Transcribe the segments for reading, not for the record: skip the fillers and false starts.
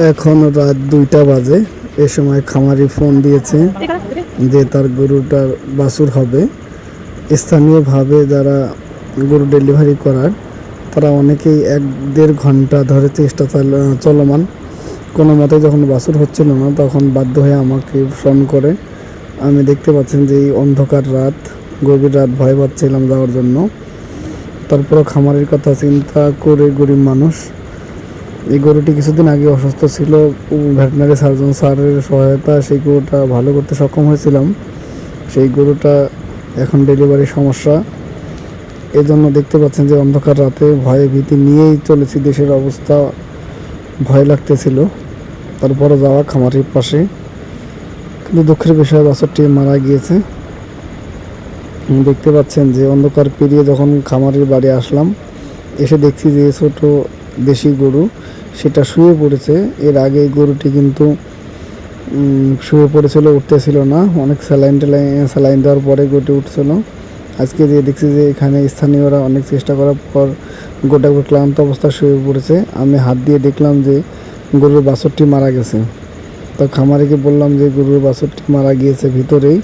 এখন রাত 2টা বাজে। এ সময় খামারি ফোন দিয়েছে যে তার গরুটার বাছুর হবে। স্থানীয়ভাবে যারা গরু ডেলিভারি করার তারা অনেকেই 1-1.5 ঘন্টা ধরে চেষ্টা চলমান। কোনো মতে যখন বাছুর হচ্ছিল না তখন বাধ্য হয়ে আমাকে ফোন করে। আমি দেখতে পাচ্ছেন যে এই অন্ধকার রাত, গভীর রাত, ভয় পাচ্ছিলাম যাওয়ার জন্য। তারপরও খামারের কথা চিন্তা করে গরিব মানুষ, এই গরুটি কিছুদিন আগে অসুস্থ ছিল, ভেটেরিনারি সার্জন স্যারের সহায়তা সেই গরুটা ভালো করতে সক্ষম হয়েছিলাম। সেই গরুটা এখন ডেলিভারি সমস্যা। এজন্য দেখতে পাচ্ছেন যে অন্ধকার রাতে ভয়ে ভীতি নিয়েই চলেছি। দেশের অবস্থা ভয় লাগতেছিল। তারপরে যাওয়া খামারের পাশে, কিন্তু দুঃখের বিষয় বাছুরটি মারা গিয়েছে। দেখতে পাচ্ছেন যে অন্ধকার পেরিয়ে যখন খামারের বাড়ি আসলাম, এসে দেখছি যে ছোট দেশি গরু সেটা শুয়ে পড়েছে। এর আগে গরুটি কিন্তু শুয়ে পড়েছিল, উঠতেছিল না। অনেক স্যালাইন দেওয়ার পরে গরুটি উঠছিল। আজকে যে দেখছি যে এখানে স্থানীয়রা অনেক চেষ্টা করার পর গোটা ক্লান্ত অবস্থা শুয়ে পড়েছে। আমি হাত দিয়ে দেখলাম যে গরুর বাছুরটি মারা গেছে। তো খামারিকে বললাম যে গরুর বাছুরটি মারা গিয়েছে ভিতরেই,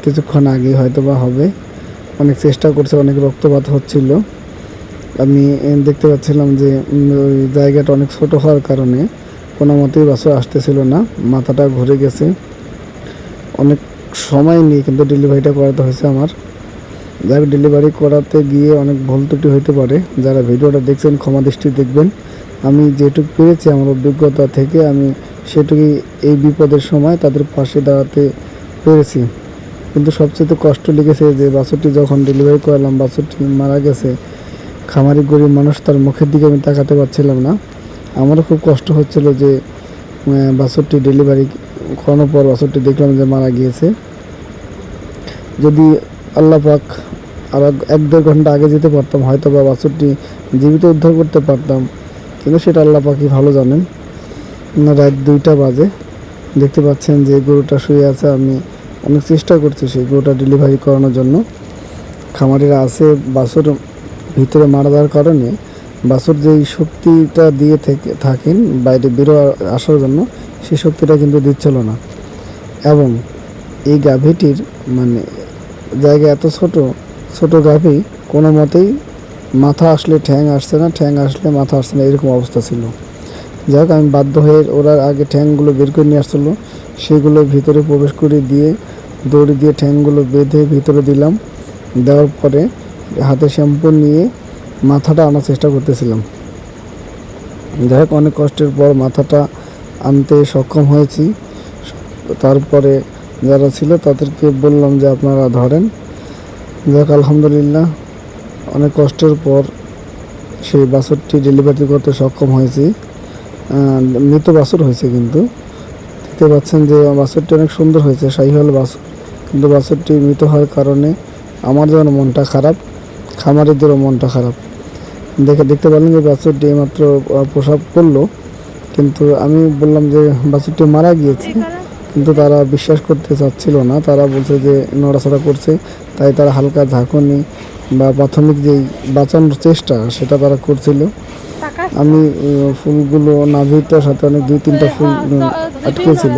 কিছুক্ষণ আগে হয়তো বা হবে। অনেক চেষ্টা করছে, অনেক রক্তপাত হচ্ছিল। আমি দেখতে পাচ্ছিলাম যে ওই জায়গাটা অনেক ছোট হওয়ার কারণে কোনো মতেই বাছুর আসতেছিল না, মাথাটা ঘুরে গেছে। অনেক সময় নিয়ে কিন্তু ডেলিভারিটা করাতে হয়েছে আমার। যাই হোক, ডেলিভারি করাতে গিয়ে অনেক ভুল ত্রুটি হতে পারে। যারা ভিডিওটা দেখছেন ক্ষমা দৃষ্টি দেখবেন। আমি যেটুকু পেরেছি আমার অভিজ্ঞতা থেকে আমি সেটুকুই এই বিপদের সময় তাদের পাশে দাঁড়াতে পেরেছি। কিন্তু সবচেয়ে কষ্ট লেগেছে যে বাছুরটি যখন ডেলিভারি করালাম, বাছুরটি মারা গেছে। খামারি গরিব মানুষ, তার মুখের দিকে আমি তাকাতে পারছিলাম না। আমারও খুব কষ্ট হচ্ছিল যে বাছুরটি ডেলিভারি করানোর পর বাছুরটি দেখলাম যে মারা গিয়েছে। যদি আল্লাহ পাক আর 1-1.5 ঘন্টা আগে যেতে পারতাম হয়তো বা বাছুরটি জীবিত উদ্ধার করতে পারতাম, কিন্তু সেটা আল্লাহ পাকই ভালো জানেন। রাত 2টা বাজে। দেখতে পাচ্ছেন যে গরুটা শুয়ে আছে। আমি অনেক চেষ্টা করছি সেই গরুটা ডেলিভারি করানোর জন্য। খামারিরা আছে, বাছুর ভিতরে মারা যাওয়ার কারণে বাছুর যেই শক্তিটা দিয়ে থাকেন বাইরে বেরো আসার জন্য, সেই শক্তিটা কিন্তু দিচ্ছিল না। এবং এই গাভীটির মানে জায়গা এত ছোট গাভী, কোনো মতেই মাথা আসলে ঠ্যাং আসছে না, ঠ্যাং আসলে মাথা আসছে না, এরকম অবস্থা ছিল। যাই হোক, আমি বাধ্য হয়ে, ওরা আগে ঠ্যাংগুলো বের করে নিয়ে আসছিলো, সেগুলো ভিতরে প্রবেশ করে দিয়ে দড়ি দিয়ে ঠ্যাংগুলো বেঁধে ভিতরে দিলাম। দেওয়ার পরে হাতে শ্যাম্পু নিয়ে মাথাটা আনার চেষ্টা করতেছিলাম। যাই হোক, অনেক কষ্টের পর মাথাটা আনতে সক্ষম হয়েছি। তারপরে যারা ছিল তাদেরকে বললাম যে আপনারা ধরেন। যাক, আলহামদুলিল্লাহ, অনেক কষ্টের পর সেই বাছুরটি ডেলিভারি করতে সক্ষম হয়েছি। মৃত বাছুর হয়েছে, কিন্তু দেখতে পাচ্ছেন যে বাছুরটি অনেক সুন্দর হয়েছে, শাহিওয়াল বাছুর। কিন্তু বাছুরটি মৃত হওয়ার কারণে আমার যেন মনটা খারাপ, খামারিদেরও মনটা খারাপ। দেখতে পারলেন যে বাছুরটি এইমাত্র প্রসব করলো, কিন্তু আমি বললাম যে বাছুরটি মারা গিয়েছে, কিন্তু তারা বিশ্বাস করতে চাচ্ছিল না। তারা বলছে যে নড়াচড়া করছে, তাই তারা হালকা ঝাঁকুনি বা প্রাথমিক যেই বাঁচানোর চেষ্টা সেটা তারা করছিল। আমি ফুলগুলো নাভিটার সাথে অনেক 2-3টা ফুল আটকেছিল,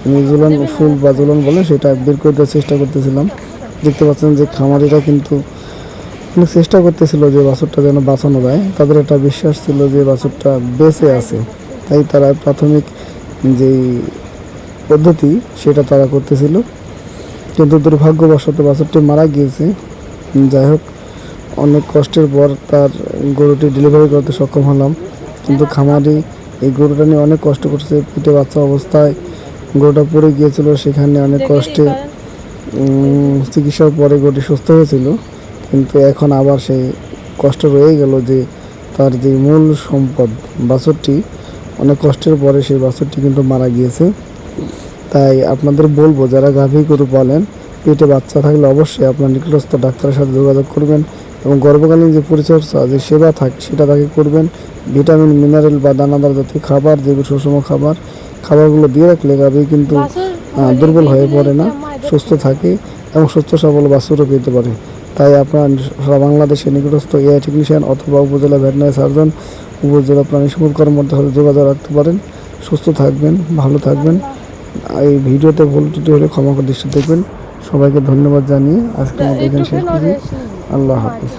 আমি ঝুলন ফুল বা ঝুলন বলে সেটা বের করতে চেষ্টা করতেছিলাম। দেখতে পাচ্ছেন যে খামারিরা কিন্তু অনেক চেষ্টা করতেছিল যে বাছুরটা যেন বাঁচানো যায়। তাদের একটা বিশ্বাস ছিল যে বাছুরটা বেঁচে আছে, তাই তারা প্রাথমিক যেই পদ্ধতি সেটা তারা করতেছিল। কিন্তু দুর্ভাগ্যবশত বাছুরটি মারা গিয়েছে। যাই হোক, অনেক কষ্টের পর তার গরুটি ডেলিভারি করতে সক্ষম হলাম। কিন্তু খামারি এই গরুটা নিয়ে অনেক কষ্ট করছে। পেটে বাচ্চা অবস্থায় গরুটা পড়ে গিয়েছিল, সেখানে অনেক কষ্টে চিকিৎসার পরে গরুটি সুস্থ হয়েছিল। কিন্তু এখন আবার সেই কষ্ট রয়ে গেল যে তার যে মূল সম্পদ বাছুরটি, অনেক কষ্টের পরে সেই বাছুরটি কিন্তু মারা গিয়েছে। তাই আপনাদের বলবো, যারা গাভী গরু পালেন, পেটে বাচ্চা থাকলে অবশ্যই আপনার নিকটস্থ ডাক্তারের সাথে যোগাযোগ করবেন এবং গর্ভকালীন যে পরিচর্যা, যে সেবা সেটা তাকে করবেন। ভিটামিন, মিনারেল বা দানাদার জাতীয় খাবার, যেগুলো সুষম খাবারগুলো দিয়ে রাখলে গাভী কিন্তু দুর্বল হয়ে পড়ে না, সুস্থ থাকে এবং সুস্থ সবল বাছুরও পেতে পারে। তাই আপনার সারা বাংলাদেশের নিকটস্থ এআই টেকনিশিয়ান অথবা উপজেলা ভেটেরিনারি সার্জন, উপজেলা প্রাণী সম্পদ কর্মকর্তার সাথে যোগাযোগ রাখতে পারেন। সুস্থ থাকবেন, ভালো থাকবেন। এই ভিডিওতে ভুল ত্রুটি হলে ক্ষমা করে দৃষ্টি দেখবেন। সবাইকে ধন্যবাদ জানিয়ে আজকে আমাদের এখানে শেষ করছি। আল্লাহ হাফিজ।